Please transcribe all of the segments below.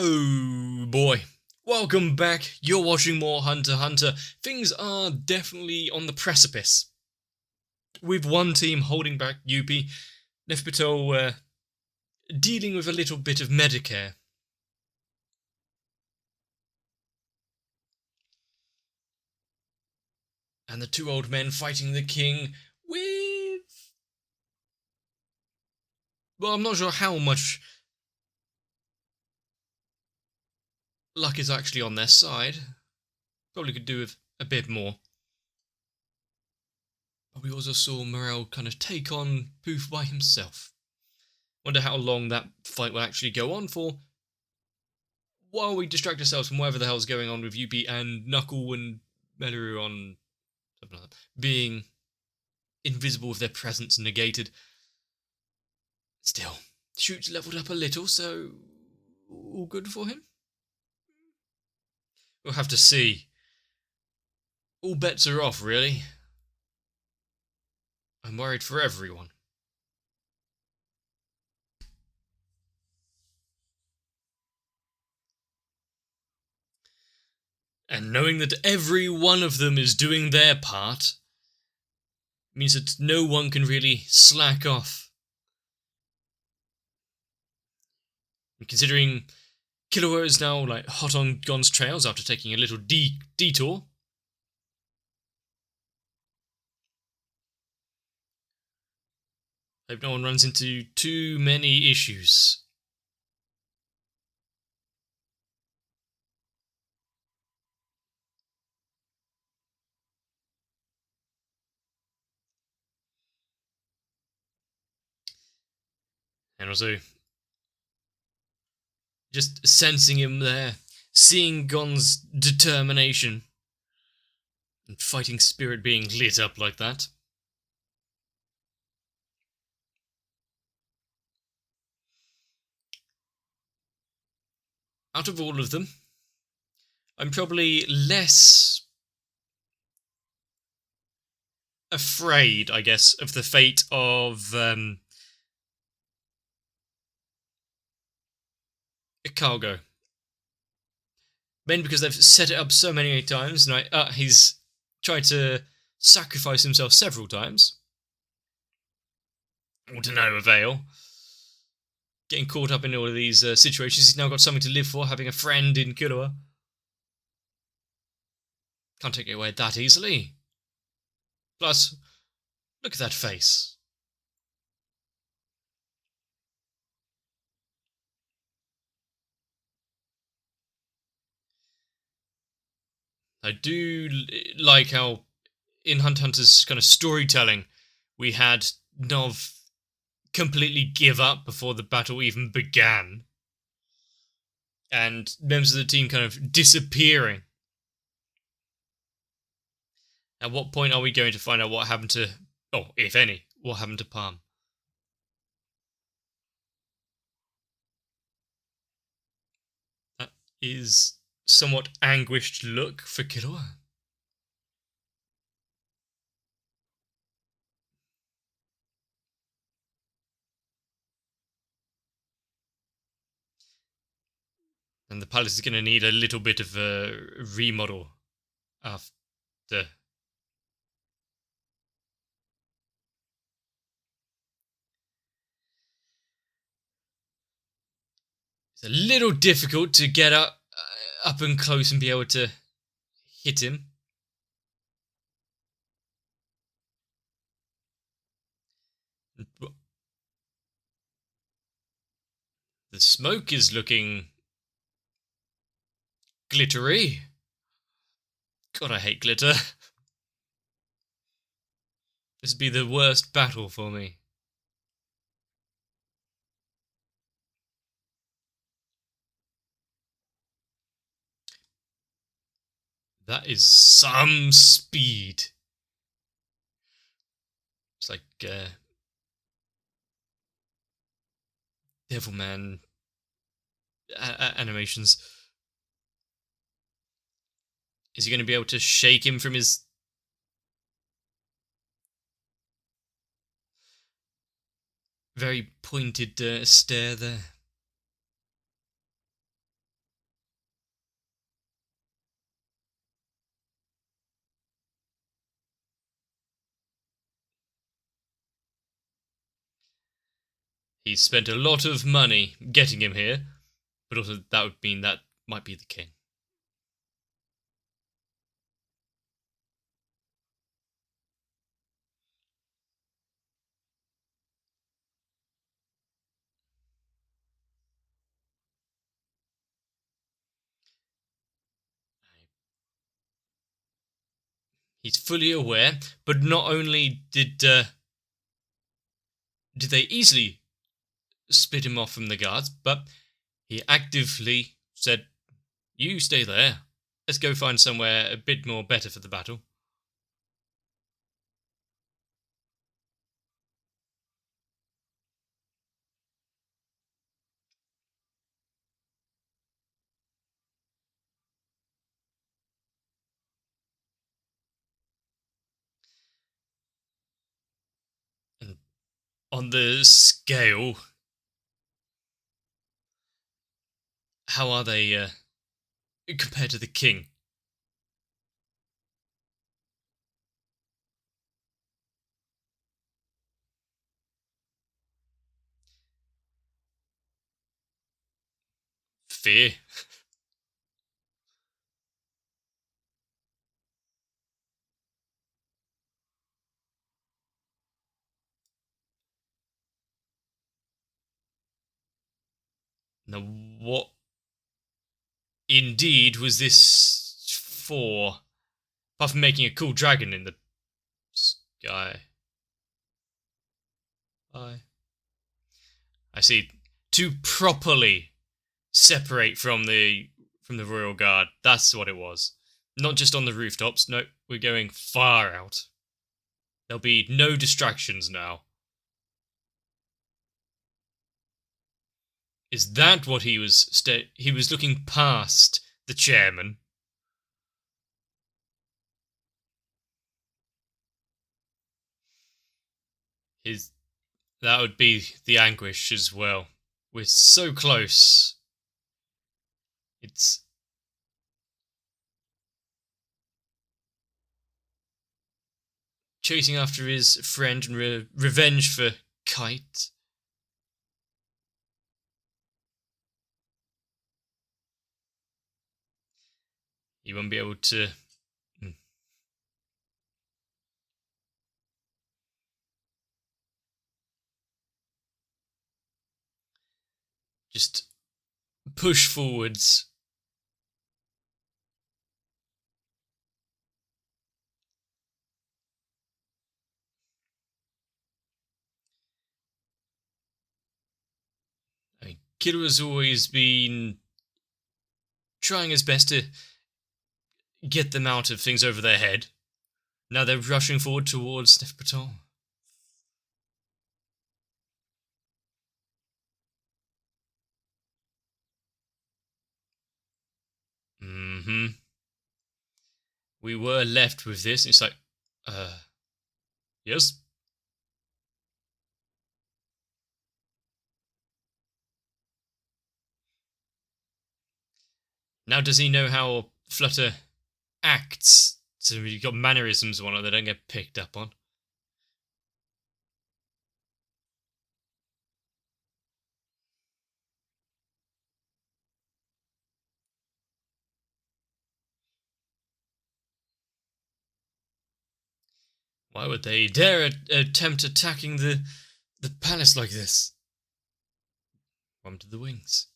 Oh boy. Welcome back. You're watching more Hunter x Hunter. Things are definitely on the precipice. With one team holding back Yuppie, Neferpitou dealing with a little bit of Medicare. And the two old men fighting the king with... Well, I'm not sure how much luck is actually on their side. Probably could do with a bit more. But we also saw Morel kind of take on Poof by himself. Wonder how long that fight will actually go on for, while we distract ourselves from whatever the hell's going on with Yuppie and Knuckle and Meluru on something like that, being invisible with their presence negated. Still, Shoot's leveled up a little, so all good for him. We'll have to see. All bets are off, really. I'm worried for everyone. And knowing that every one of them is doing their part means that no one can really slack off. And considering Killua is now like hot on Gon's trails after taking a little detour, hope no one runs into too many issues. And also, just sensing him there, seeing Gon's determination and fighting spirit being lit up like that. Out of all of them, I'm probably less afraid, I guess, of the fate of Cargo. Mainly because they've set it up so many times, and he's tried to sacrifice himself several times. All to no avail. Getting caught up in all of these situations, he's now got something to live for, having a friend in Killua. Can't take it away that easily. Plus, look at that face. I do like how in Hunt Hunter's kind of storytelling, we had Nov completely give up before the battle even began. And members of the team kind of disappearing. At what point are we going to find out what happened to, if any, what happened to Palm? That is somewhat anguished look for Killua. And the palace is going to need a little bit of a remodel after. It's a little difficult to get up and close and be able to hit him. The smoke is looking glittery. God, I hate glitter. This would be the worst battle for me. That is some speed. It's like Devilman animations. Is he going to be able to shake him from his... very pointed stare there? He spent a lot of money getting him here, but also that would mean that might be the king. He's fully aware, but not only did they easily split him off from the guards, but he actively said, "You stay there. Let's go find somewhere a bit more better for the battle." And on the scale, how are they compared to the king? Fear. Now, what indeed was this for? Apart from making a cool dragon in the sky. I see. To properly separate from the royal guard. That's what it was. Not just on the rooftops. No, we're going far out. There'll be no distractions now. Is that what he was? He was looking past the chairman. His That would be the anguish as well. We're so close. It's chasing after his friend and revenge for Kite. He won't be able to. Just push forwards. I mean, Kiddo has always been trying his best to get them out of things over their head. Now they're rushing forward towards Nefertari. Mm-hmm. We were left with this. It's like, yes. Now does he know how Flutter acts? So you've got mannerisms on it that don't get picked up on. Why would they dare attempt attacking the palace like this? One to the wings.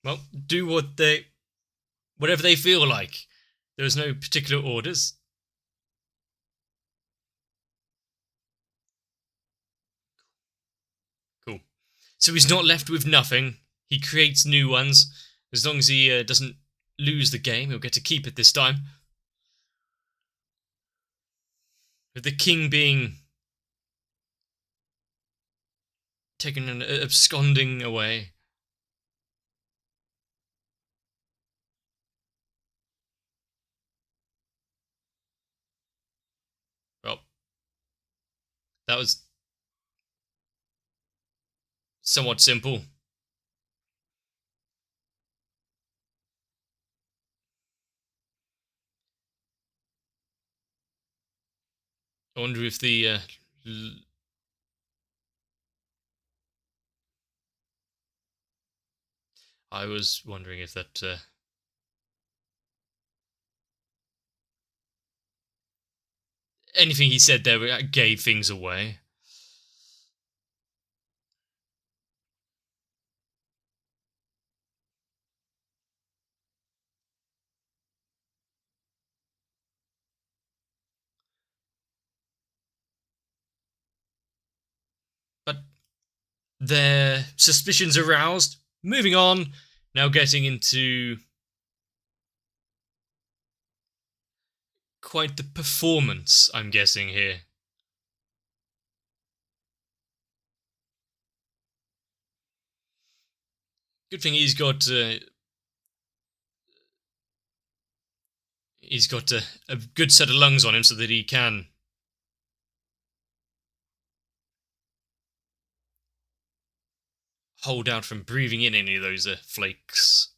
Well, do whatever they feel like. There's no particular orders. Cool. So he's not left with nothing. He creates new ones. As long as he doesn't lose the game, he'll get to keep it this time. With the king being taken and absconding away. Well, that was somewhat simple. I wonder if the I was wondering if that anything he said there gave things away. But their suspicions aroused. Moving on, now getting into quite the performance, I'm guessing here. Good thing he's got a good set of lungs on him so that he can hold out from breathing in any of those flakes.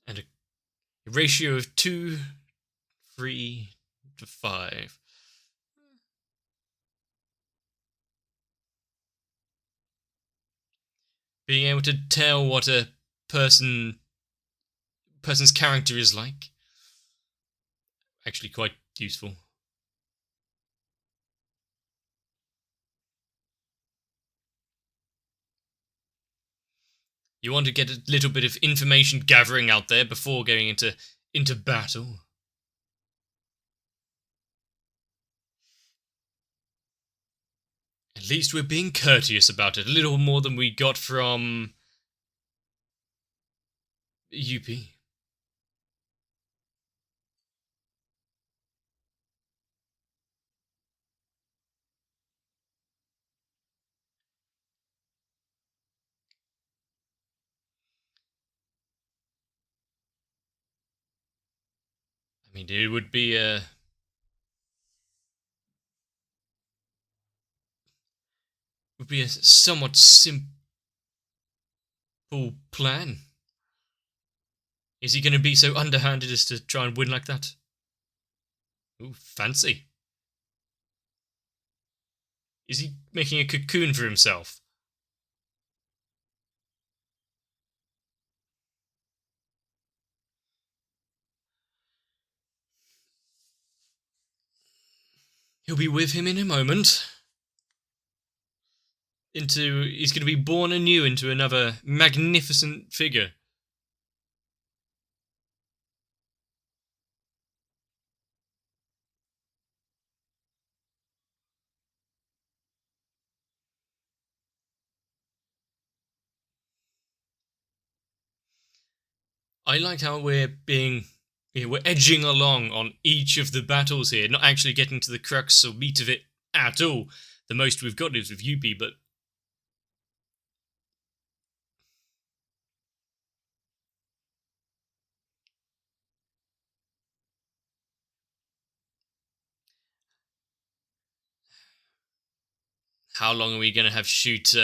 And a ratio of 2, 3 to 5. Being able to tell what a person's character is like. Actually quite useful. You want to get a little bit of information gathering out there before going into battle. At least we're being courteous about it. A little more than we got from UP. I mean, it would be a somewhat simple plan. Is he going to be so underhanded as to try and win like that? Ooh, fancy. Is he making a cocoon for himself? He'll be with him in a moment. He's going to be born anew into another magnificent figure. I like how we're edging along on each of the battles here, not actually getting to the crux or meat of it at all. The most we've got is with Yuppie, but how long are we going to have Shoot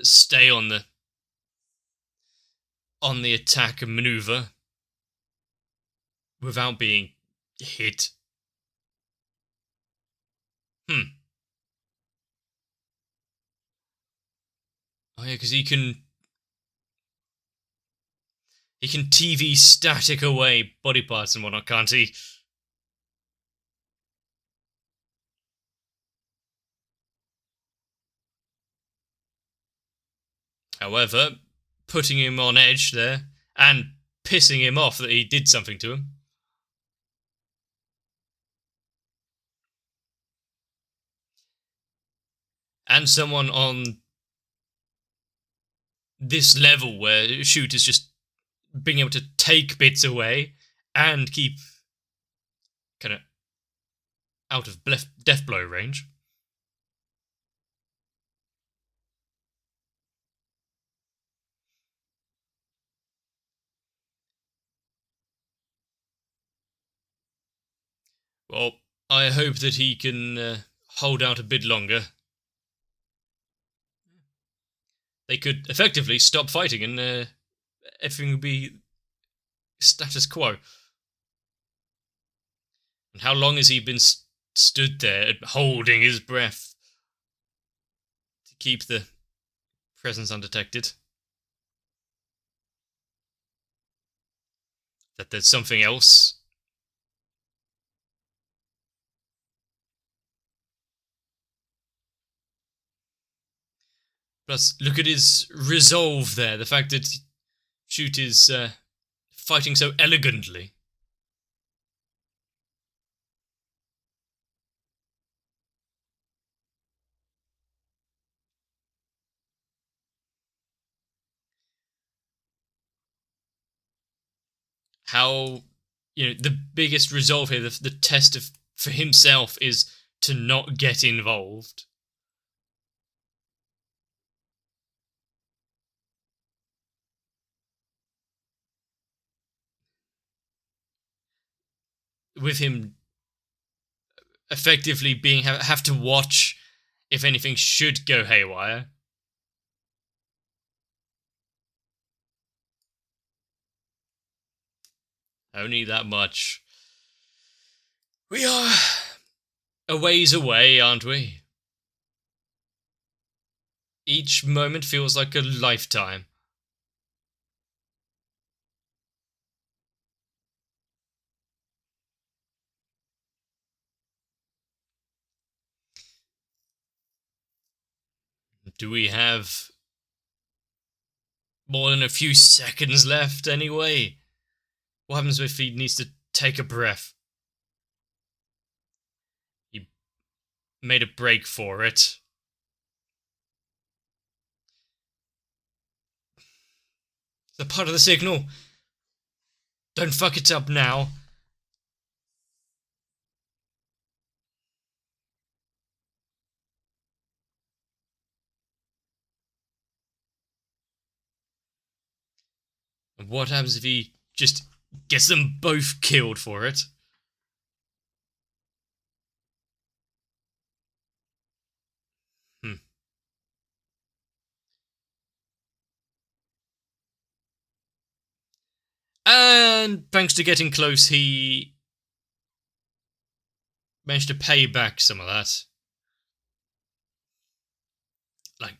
stay on the attack and maneuver without being hit? Oh yeah, because he can TV static away body parts and whatnot, can't he? However, putting him on edge there and pissing him off that he did something to him. And someone on this level where Shoot is just being able to take bits away and keep kind of out of death blow range. Well, I hope that he can hold out a bit longer. They could effectively stop fighting and everything would be status quo. And how long has he been stood there holding his breath to keep the presence undetected? That there's something else? Plus, look at his resolve there. The fact that Shoot is fighting so elegantly. How, the biggest resolve here, the test for himself is to not get involved. With him effectively have to watch if anything should go haywire. Only that much. We are a ways away, aren't we? Each moment feels like a lifetime. Do we have more than a few seconds left anyway? What happens if he needs to take a breath? He made a break for it. It's a part of the signal. Don't fuck it up now. And what happens if he just gets them both killed for it? And thanks to getting close, he managed to pay back some of that. Like,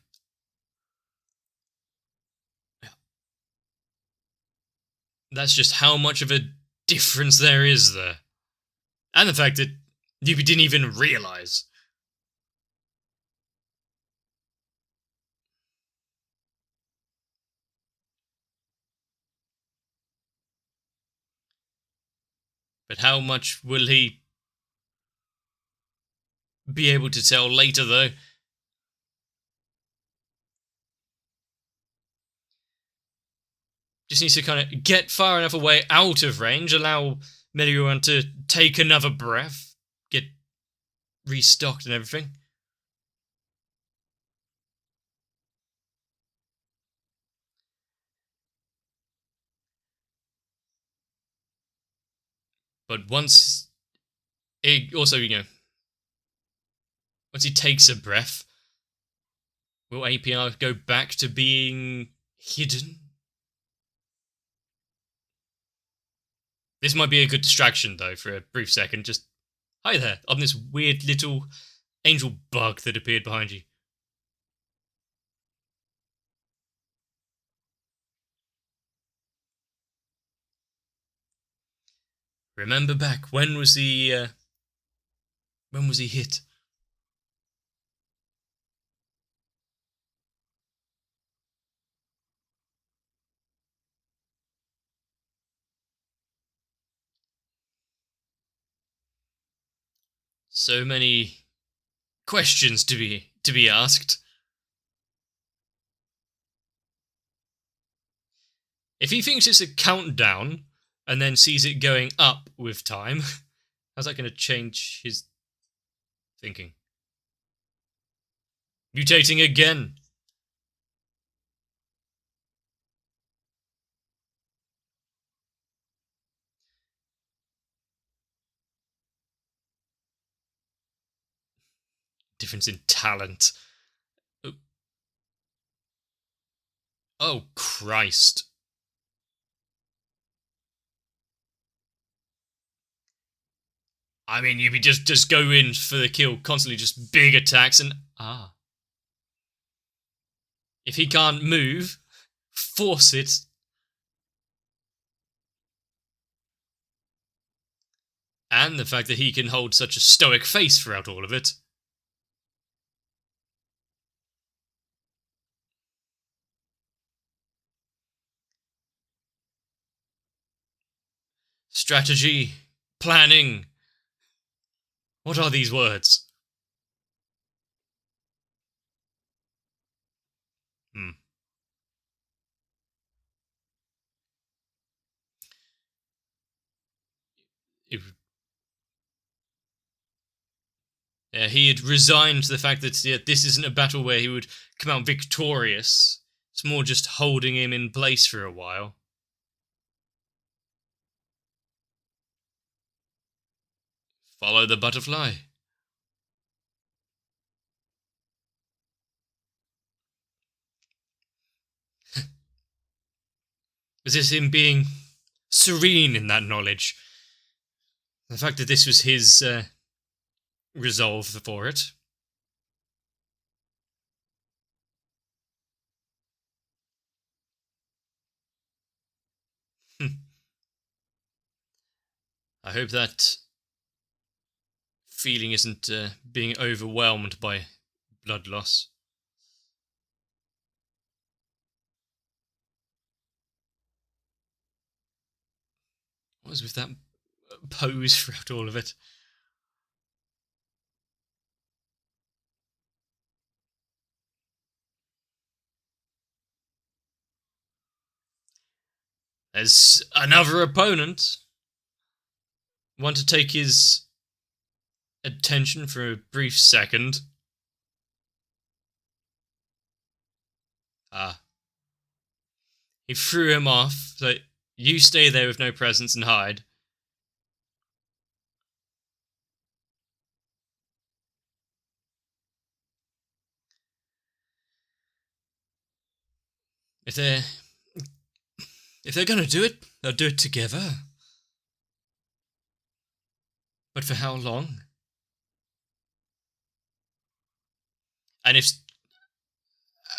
that's just how much of a difference there is there. And the fact that you didn't even realise. But how much will he be able to tell later, though? Just needs to kind of get far enough away out of range, allow Meteoran to take another breath, get restocked and everything. But once it also, once he takes a breath, will APR go back to being hidden? This might be a good distraction, though, for a brief second. Just, hi there, I'm this weird little angel bug that appeared behind you. Remember back, when was he hit? So many questions to be asked. If he thinks it's a countdown and then sees it going up with time, how's that going to change his thinking? Mutating again. difference in talent. Oh, Christ. I mean, you'd be just go in for the kill, constantly just big attacks, and if he can't move, force it. And the fact that he can hold such a stoic face throughout all of it. Strategy, planning. What are these words? He had resigned to the fact that this isn't a battle where he would come out victorious. It's more just holding him in place for a while. Follow the butterfly. Is this him being serene in that knowledge? The fact that this was his resolve for it. I hope that feeling isn't being overwhelmed by blood loss. What was with that pose throughout all of it? There's another opponent. Want to take his attention for a brief second. He threw him off, so you stay there with no presence and hide. If they're gonna do it, they'll do it together. But for how long? And if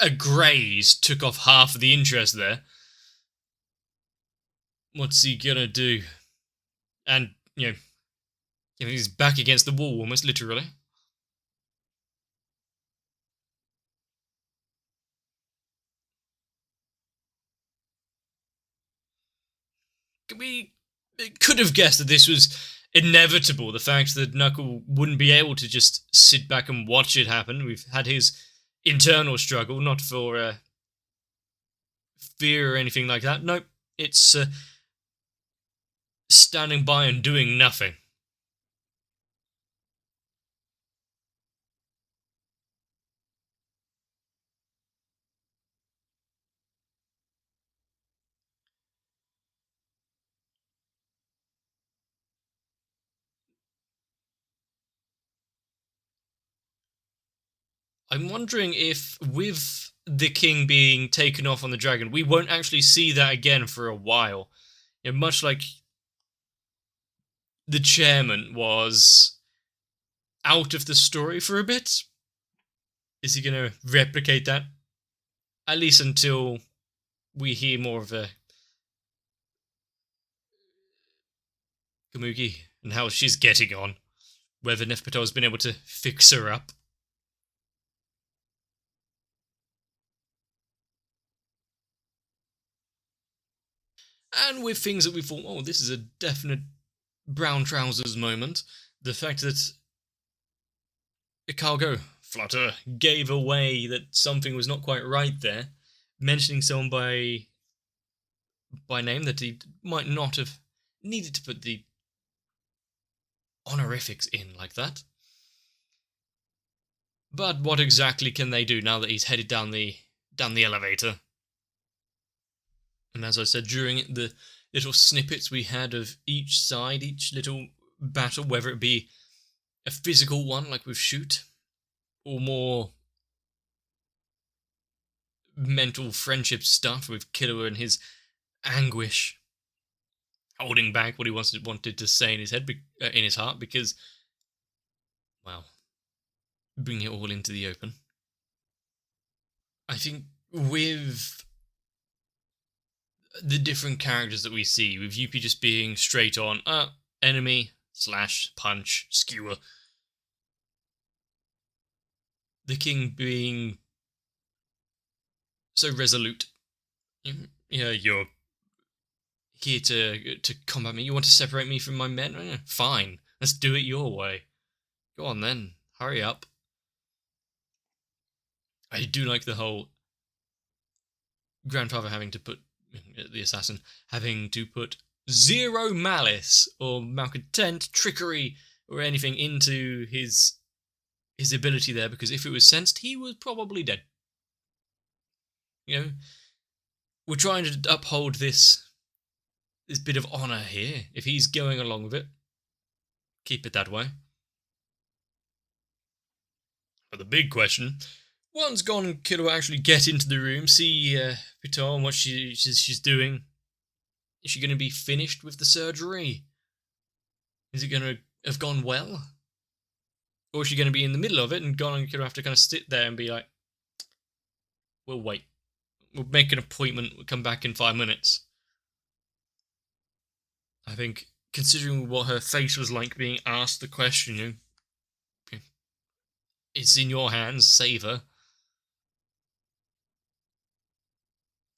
a graze took off half of the interest there, what's he gonna do? And, he's back against the wall, almost literally. We could have guessed that this was inevitable. The fact that Knuckle wouldn't be able to just sit back and watch it happen. We've had his internal struggle, not for fear or anything like that. Nope, it's standing by and doing nothing. I'm wondering if, with the king being taken off on the dragon, we won't actually see that again for a while. Much like the chairman was out of the story for a bit. Is he going to replicate that? At least until we hear more of a Kamugi and how she's getting on. Whether Neff Patel's been able to fix her up. And with things that we thought, oh, this is a definite brown trousers moment, the fact that Cargo Flutter gave away that something was not quite right there, mentioning someone by name that he might not have needed to put the honorifics in like that. But what exactly can they do now that he's headed down the elevator? And as I said, during the little snippets we had of each side, each little battle, whether it be a physical one like with Shoot, or more mental friendship stuff with Killua and his anguish, holding back what he wanted to say in his head, in his heart, because, well, bring it all into the open. I think with the different characters that we see, with Yuppie just being straight on, enemy, slash, punch, skewer. The king being so resolute. Yeah, you're here to combat me. You want to separate me from my men? Fine, let's do it your way. Go on then, hurry up. I do like the whole grandfather having to put, the assassin, having to put zero malice or malcontent, trickery, or anything into his ability there, because if it was sensed, he was probably dead. You know, we're trying to uphold this bit of honor here. If he's going along with it, keep it that way. But the big question, once Gon and Killua actually get into the room, see Pitou and what she's doing, is she going to be finished with the surgery? Is it going to have gone well? Or is she going to be in the middle of it and Gon and Killua have to kind of sit there and be like, we'll wait. We'll make an appointment, we'll come back in 5 minutes. I think, considering what her face was like being asked the question, it's in your hands, save her.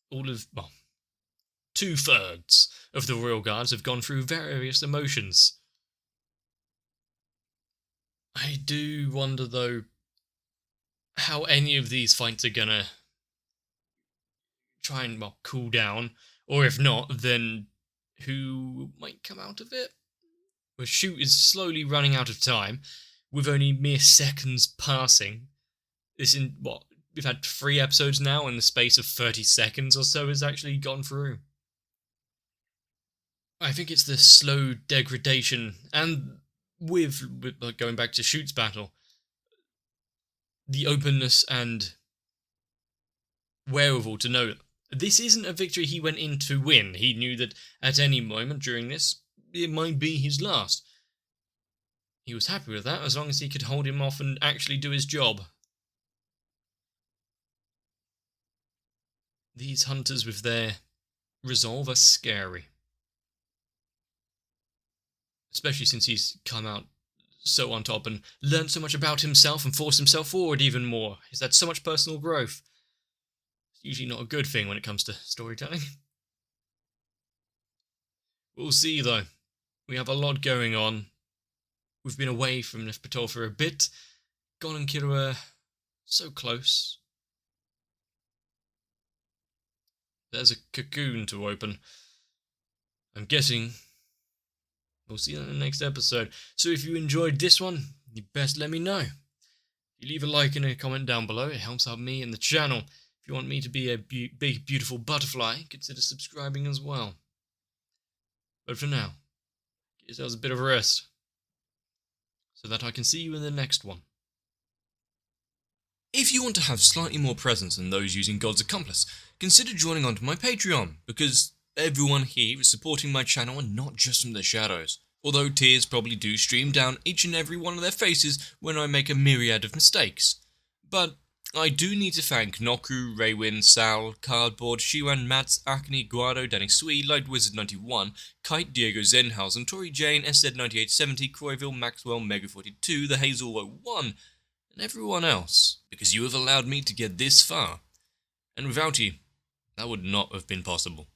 All of, well, 2/3 of the Royal Guards have gone through various emotions. I do wonder, though, how any of these fights are gonna try and, well, cool down, or if not, then who might come out of it? Where Shoot is slowly running out of time, with only mere seconds passing. We've had 3 episodes now, and the space of 30 seconds or so has actually gone through. I think it's the slow degradation, and with going back to Shoot's battle, the openness and wherewithal to know this isn't a victory he went in to win. He knew that at any moment during this, it might be his last. He was happy with that, as long as he could hold him off and actually do his job. These hunters with their resolve are scary. Especially since he's come out so on top and learned so much about himself and forced himself forward even more. He's had so much personal growth. It's usually not a good thing when it comes to storytelling. We'll see, though. We have a lot going on. We've been away from Nef Patrol for a bit. Gon and Killua so close. There's a cocoon to open. I'm guessing we'll see that in the next episode. So if you enjoyed this one, you best let me know. If you leave a like and a comment down below, it helps out me and the channel. If you want me to be a big, beautiful butterfly, consider subscribing as well. But for now, give yourselves a bit of a rest, so that I can see you in the next one. If you want to have slightly more presence than those using God's Accomplice, consider joining onto my Patreon, because everyone here is supporting my channel and not just from the shadows. Although tears probably do stream down each and every one of their faces when I make a myriad of mistakes. But I do need to thank Noku, Raywin, Sal, Cardboard, Shiwan, Mats, Acne, Guado, Danny Sui, Light Wizard 91, Kite, Diego Zenhausen, Tori Jane, SZ 9870, Croyville, Maxwell, Mega 42, The Hazel 01, and everyone else, because you have allowed me to get this far. And without you, that would not have been possible.